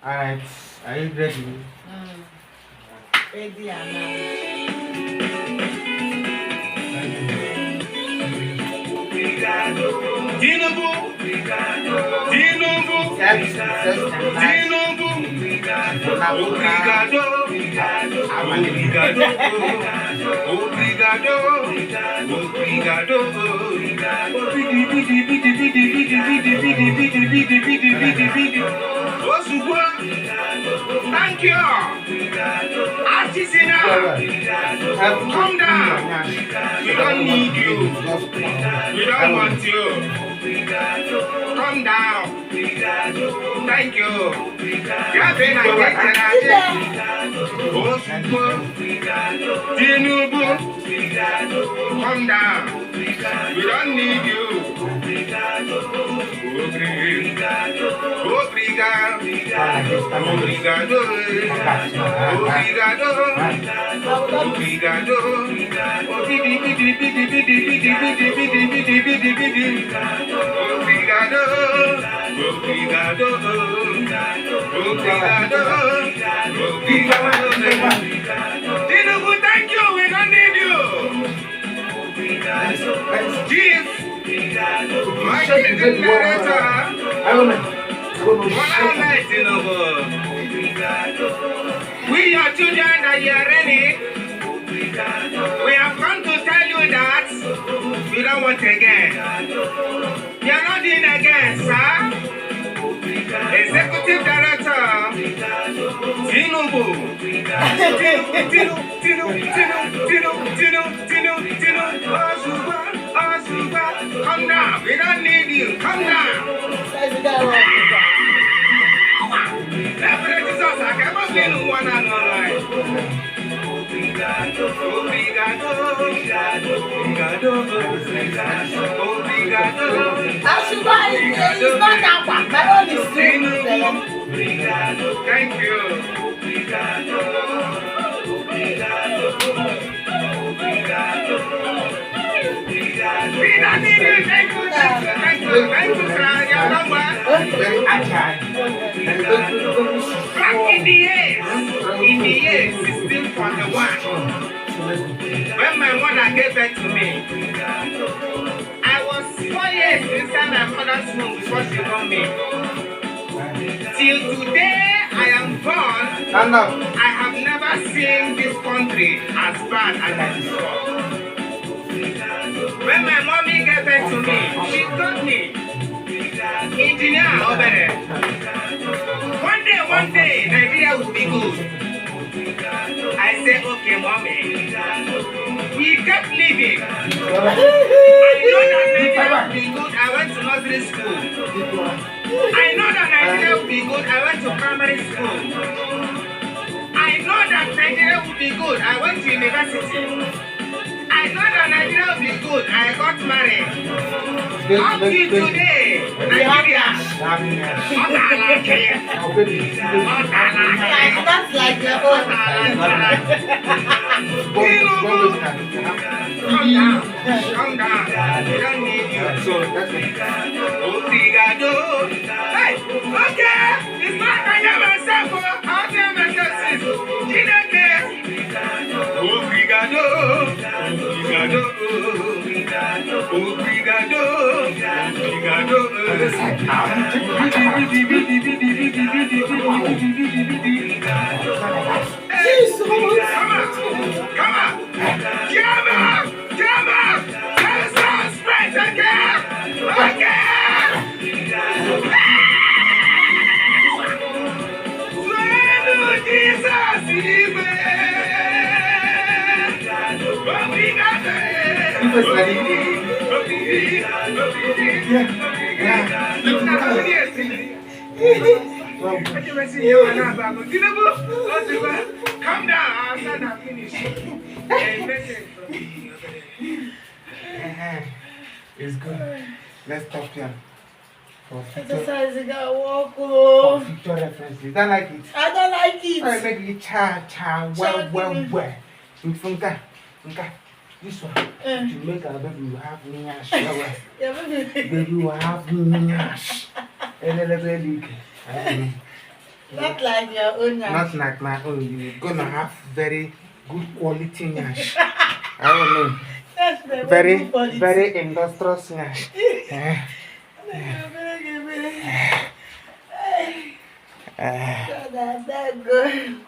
Alright, are you ready? Ready and now. Tinubu, Tinubu, Tinubu, obrigado, obrigado, obrigado, obrigado. Thank you. Artisanal. Calm down. We don't need you. We don't want you. Calm down. Thank you. You have been a Tinubu. Calm down. We don't need you. Obrigado. Obrigado. Obrigado. Obrigado. Tinubu, thank you. We don't need you. Chief, my director. We are children that you are ready. We have come to tell you that we don't want again. You are not in again, sir. Executive Director, Tinubu. Osuba. Come down. We don't need you. Come down. Jesus, I cannot be one another. Obrigado. Asuba is not that one. My own is Thank you. Thank you, sir. Your number. Back in the years 1641, when my mother gave birth to me, I was 4 years inside my mother's womb before she born me. Till today I am born, I have never seen this country as bad as it is. When my mommy gave birth to me, she told me, Engineer Obere, one day, Nigeria will be good. I said, okay, mommy. We kept living. I know that Nigeria will be good. I went to nursery school. I know that Nigeria will be good. I went to primary school. I know that Nigeria will be good. I went to university. I know that Nigeria will be good. I got married. Up to today, Nigeria. That's like your own. Calm down. We don't need you. Obrigado. Hey, okay. It's not I am myself. I'll tell myself. Obrigado. Come on. Let's not spread again. Come down. I'll finish. It's good. Let's stop here. For Exercise, you gotta walk. future references. You don't like it? I don't like it. I make you cha, well. Funka. This one. To make our baby will have me a shower. Yeah, baby. Baby will have me a and then a baby. Not like your own. Not like my own. You're gonna have very good quality nyash. I don't know. That's the Very, quality. very industrious nyash. God, that's good.